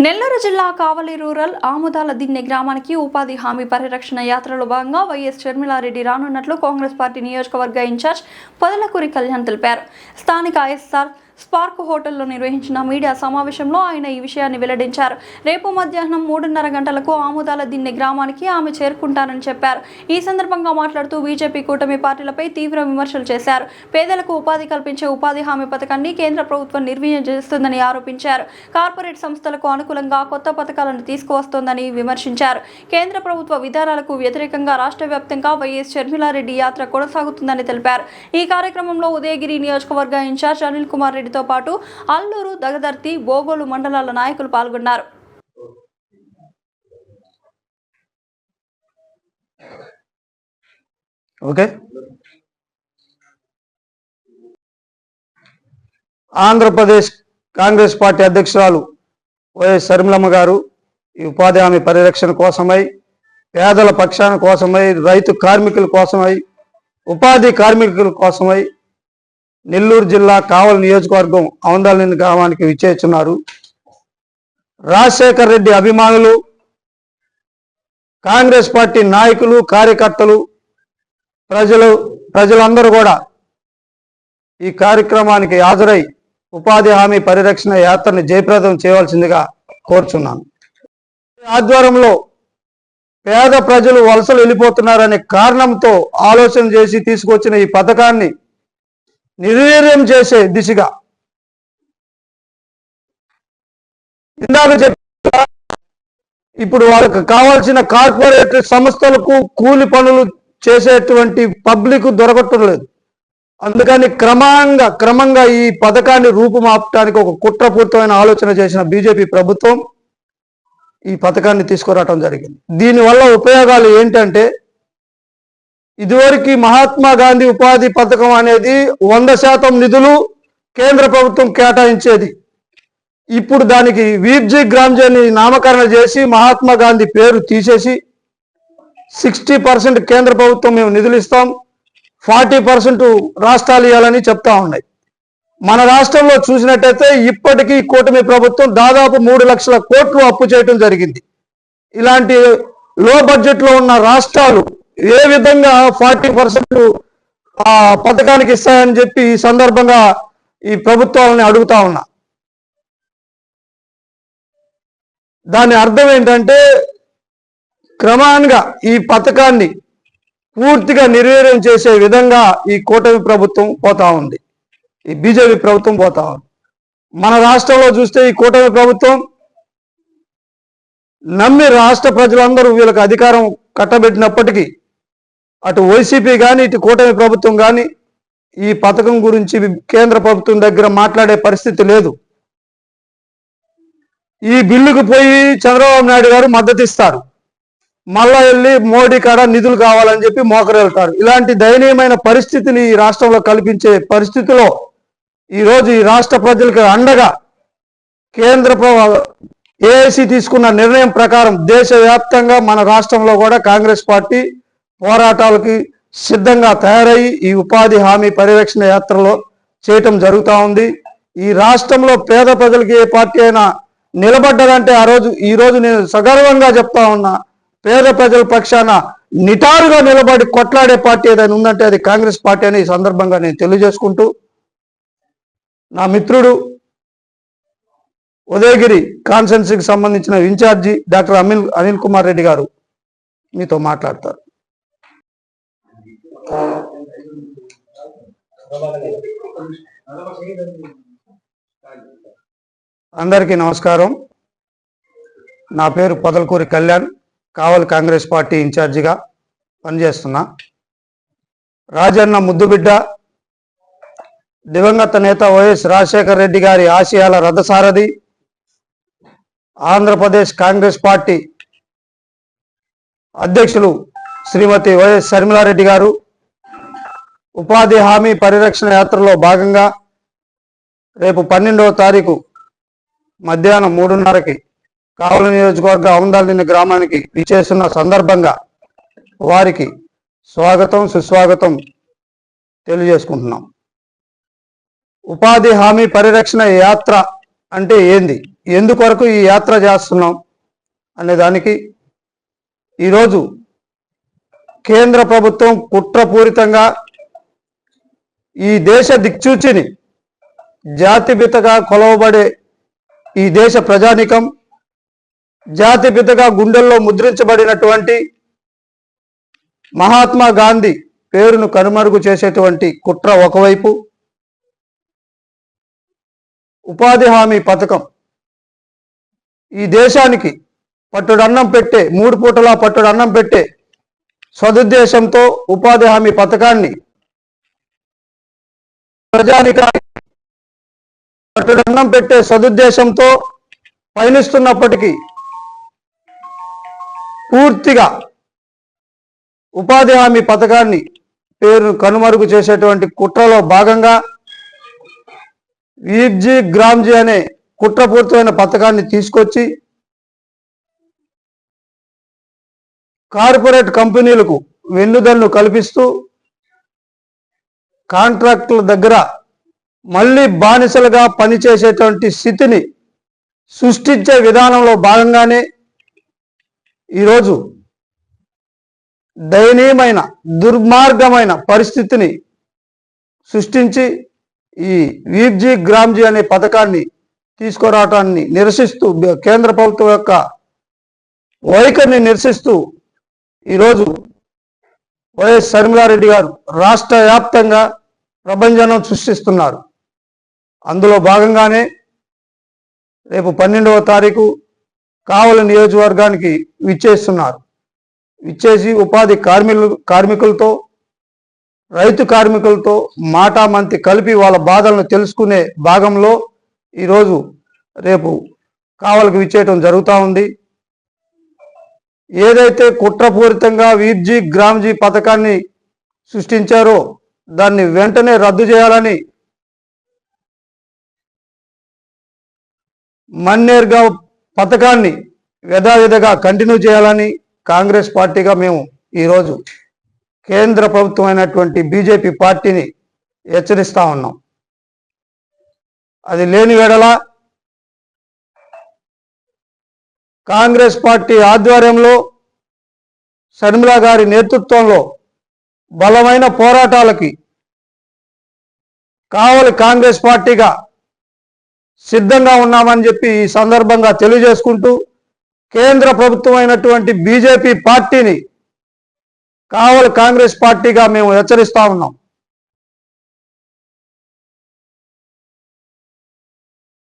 నెల్లూరు జిల్లా కావలి రూరల్ ఆముదాల దిన్నె గ్రామానికి ఉపాధి హామీ పరిరక్షణ యాత్రలో భాగంగా వైఎస్ షర్మిలారెడ్డి రానున్నట్లు కాంగ్రెస్ పార్టీ నియోజకవర్గ ఇన్ఛార్జ్ పొదలకూరి కళ్యాణ్ తెలిపారు. స్థానిక ఐఎస్ఆర్ స్పార్క్ హోటల్లో నిర్వహించిన మీడియా సమావేశంలో ఆయన ఈ విషయాన్ని వెల్లడించారు. రేపు మధ్యాహ్నం 3:30 గంటలకు ఆముదాల దిన్నె గ్రామానికి ఆమె చేరుకుంటారని చెప్పారు. ఈ సందర్భంగా మాట్లాడుతూ బీజేపీ కూటమి పార్టీలపై తీవ్ర విమర్శలు చేశారు. పేదలకు ఉపాధి కల్పించే ఉపాధి హామీ పథకాన్ని కేంద్ర ప్రభుత్వం నిర్వీర్యం చేస్తుందని ఆరోపించారు. కార్పొరేట్ సంస్థలకు అనుకూలంగా కొత్త పథకాలను తీసుకువస్తోందని విమర్శించారు. కేంద్ర ప్రభుత్వ విధానాలకు వ్యతిరేకంగా రాష్ట్ర వ్యాప్తంగా వైఎస్ షర్మిలారెడ్డి యాత్ర కొనసాగుతుందని తెలిపారు. ఈ కార్యక్రమంలో ఉదయగిరి నియోజకవర్గ ఇన్ఛార్జ్ అనిల్ కుమార్ రెడ్డితో పాటు అల్లూరు, దగదర్తి, బోగోలు మండలాల నాయకులు పాల్గొన్నారు. ఆంధ్రప్రదేశ్ కాంగ్రెస్ పార్టీ అధ్యక్షురాలు వైఎస్ షర్మిలమ్మ గారు ఈ ఉపాధి హామీ పరిరక్షణ కోసమై, పేదల పక్షాన కోసమై, రైతు కార్మికుల కోసమై, ఉపాధి కార్మికుల కోసమై నెల్లూరు జిల్లా కావలి నియోజకవర్గం ఆముదాల గ్రామానికి విచ్చేస్తున్నారు. రాజశేఖర్ రెడ్డి అభిమానులు, కాంగ్రెస్ పార్టీ నాయకులు, కార్యకర్తలు, ప్రజలందరూ కూడా ఈ కార్యక్రమానికి హాజరై ఉపాధి హామీ పరిరక్షణ యాత్రని జయప్రదం చేయవలసిందిగా కోరుచున్నాను. ఆధ్వర్యంలో పేద ప్రజలు వలసలు వెళ్ళిపోతున్నారనే కారణంతో ఆలోచన చేసి తీసుకొచ్చిన ఈ పథకాన్ని నిర్వీర్యం చేసే దిశగా ఇందాక చెప్పిన ఇప్పుడు వాళ్ళకు కావాల్సిన కార్పొరేట్ సంస్థలకు కూలి పనులు చేసేటువంటి పబ్లిక్ దొరకటం లేదు. అందుకని క్రమంగా ఈ పథకాన్ని రూపుమాపడానికి ఒక కుట్రపూరితమైన ఆలోచన చేసిన బీజేపీ ప్రభుత్వం ఈ పథకాన్ని తీసుకురావటం జరిగింది. దీనివల్ల ఉపయోగాలు ఏంటంటే, ఇదివరకు మహాత్మా గాంధీ ఉపాధి పథకం అనేది 100% నిధులు కేంద్ర ప్రభుత్వం కేటాయించేది. ఇప్పుడు దానికి వీర్జీ గ్రామ్జీని నామకరణ చేసి మహాత్మా గాంధీ పేరు తీసేసి 60% కేంద్ర ప్రభుత్వం మేము నిధులు ఇస్తాం, 40% రాష్ట్రాలు ఇవ్వాలని చెప్తా ఉన్నాయి. మన రాష్ట్రంలో చూసినట్టయితే ఇప్పటికీ కూటమి ప్రభుత్వం దాదాపు 3 లక్షల కోట్లు అప్పు చేయటం జరిగింది. ఇలాంటి లో బడ్జెట్లో ఉన్న రాష్ట్రాలు ఏ విధంగా 40% పథకానికి ఇస్తాయని చెప్పి ఈ సందర్భంగా ఈ ప్రభుత్వాలని అడుగుతా ఉన్నా. దాని అర్థం ఏంటంటే, క్రమంగా ఈ పథకాన్ని పూర్తిగా నిర్వీర్యం చేసే విధంగా ఈ కూటమి ప్రభుత్వం పోతా ఉంది, ఈ బీజేపీ ప్రభుత్వం పోతా ఉంది. మన రాష్ట్రంలో చూస్తే ఈ కూటమి ప్రభుత్వం నమ్మి రాష్ట్ర ప్రజలందరూ వీళ్ళకి అధికారం కట్టబెట్టినప్పటికీ అటు వైసీపీ కానీ ఇటు కూటమి ప్రభుత్వం కానీ ఈ పథకం గురించి కేంద్ర ప్రభుత్వం దగ్గర మాట్లాడే పరిస్థితి లేదు. ఈ బిల్లుకు పోయి చంద్రబాబు నాయుడు గారు మద్దతు ఇస్తారు, మళ్ళా వెళ్ళి మోడీ కాడ నిధులు కావాలని చెప్పి మోకరెళ్తారు. ఇలాంటి దయనీయమైన పరిస్థితిని ఈ రాష్ట్రంలో కల్పించే పరిస్థితిలో ఈరోజు ఈ రాష్ట్ర ప్రజలకు అండగా ఏఐసి తీసుకున్న నిర్ణయం ప్రకారం దేశవ్యాప్తంగా మన రాష్ట్రంలో కూడా కాంగ్రెస్ పార్టీ పోరాటాలకి సిద్ధంగా తయారయ్యి ఈ ఉపాధి హామీ పరిరక్షణ యాత్రలో చేయటం జరుగుతూ ఉంది. ఈ రాష్ట్రంలో పేద ప్రజలకి ఏ పార్టీ అయినా నిలబడ్డదంటే ఈరోజు నేను సగర్వంగా చెప్తా ఉన్నా, పేద ప్రజల పక్షాన నిటారుగా నిలబడి కొట్లాడే పార్టీ ఏదైనా ఉందంటే అది కాంగ్రెస్ పార్టీ అని ఈ సందర్భంగా నేను తెలియజేసుకుంటూ, నా మిత్రుడు ఉదయగిరి కాన్స్టిట్యున్సీకి సంబంధించిన ఇన్ఛార్జి డాక్టర్ అనిల్ కుమార్ రెడ్డి గారు మీతో మాట్లాడతారు. అందరికీ నమస్కారం. నా పేరు పొదలకూరి కళ్యాణ్, కావలి కాంగ్రెస్ పార్టీ ఇన్ఛార్జిగా పనిచేస్తున్నా. రాజన్న ముద్దుబిడ్డ, దివంగత నేత వైఎస్ రాజశేఖర్ రెడ్డి గారి ఆశయాల రథసారథి, ఆంధ్రప్రదేశ్ కాంగ్రెస్ పార్టీ అధ్యక్షులు శ్రీమతి వైఎస్ షర్మిలారెడ్డి గారు ఉపాధి హామీ పరిరక్షణ యాత్రలో భాగంగా రేపు 12వ తారీఖు మధ్యాహ్నం 3:30కి కావలి నియోజకవర్గ ఆముదాలదిన్నె గ్రామానికి విచ్చేస్తున్న సందర్భంగా వారికి స్వాగతం సుస్వాగతం తెలియజేసుకుంటున్నాం. ఉపాధి హామీ పరిరక్షణ యాత్ర అంటే ఏంది, ఎందుకొరకు ఈ యాత్ర చేస్తున్నాం అనే దానికి ఈరోజు కేంద్ర ప్రభుత్వం కుట్రపూరితంగా ఈ దేశ దిక్సూచిని జాతిపితగా కొలవబడే ఈ దేశ ప్రజానికం జాతిపితగా గుండెల్లో ముద్రించబడినటువంటి మహాత్మా గాంధీ పేరును కనుమరుగు చేసేటువంటి కుట్ర ఒకవైపు, ఉపాధి హామీ పథకం ఈ దేశానికి పట్టుడన్నం పెట్టే, 3 పూటలా పట్టుడన్నం పెట్టే సదుద్దేశంతో ఉపాధి హామీ పథకాన్ని ప్రజానికానికి పట్టుడన్నం పెట్టే సదుద్దేశంతో పయనిస్తున్నప్పటికీ పూర్తిగా ఉపాధి హామీ పథకాన్ని పేరును కనుమరుగు చేసేటువంటి కుట్రలో భాగంగా వీబ్జీ గ్రామ్జీ అనే కుట్రపూరితమైన పథకాన్ని తీసుకొచ్చి కార్పొరేట్ కంపెనీలకు వెన్నుదన్ను కల్పిస్తూ కాంట్రాక్టుల దగ్గర మళ్ళీ బానిసలుగా పనిచేసేటువంటి స్థితిని సృష్టించే విధానంలో భాగంగానే ఈరోజు దయనీయమైన దుర్మార్గమైన పరిస్థితిని సృష్టించి ఈ వీబ్జీ గ్రామ్జీ అనే పథకాన్ని తీసుకురావటాన్ని నిరసిస్తూ, కేంద్ర ప్రభుత్వం యొక్క వైఖరిని నిరసిస్తూ ఈరోజు వైఎస్ షర్మిలారెడ్డి గారు రాష్ట్ర వ్యాప్తంగా ప్రభంజనం సృష్టిస్తున్నారు. అందులో భాగంగానే రేపు 12వ తారీఖు కావలి నియోజకవర్గానికి విచ్చేస్తున్నారు. విచ్చేసి ఉపాధి కార్మికులతో రైతు కార్మికులతో మాటామంతి కలిపి వాళ్ళ బాధలను తెలుసుకునే భాగంలో ఈరోజు రేపు కావలికి విచ్చేయటం జరుగుతూ ఉంది. ఏదైతే కుట్రపూరితంగా వీబ్జీ గ్రామ్జీ పథకాన్ని సృష్టించారో దాన్ని వెంటనే రద్దు చేయాలని, మన్నేర్గా పథకాన్ని యథావిధిగా కంటిన్యూ చేయాలని కాంగ్రెస్ పార్టీగా మేము ఈరోజు కేంద్ర ప్రభుత్వం అయినటువంటి బీజేపీ పార్టీని హెచ్చరిస్తా ఉన్నాం. అది లేని వేళల కాంగ్రెస్ పార్టీ ఆధ్వర్యంలో షర్మిల గారి నేతృత్వంలో బలమైన పోరాటాలకి కావలి కాంగ్రెస్ పార్టీగా సిద్ధంగా ఉన్నామని చెప్పి ఈ సందర్భంగా తెలియజేసుకుంటూ, కేంద్ర ప్రభుత్వం అయినటువంటి బీజేపీ పార్టీని కావలి కాంగ్రెస్ పార్టీగా మేము హెచ్చరిస్తా ఉన్నాం.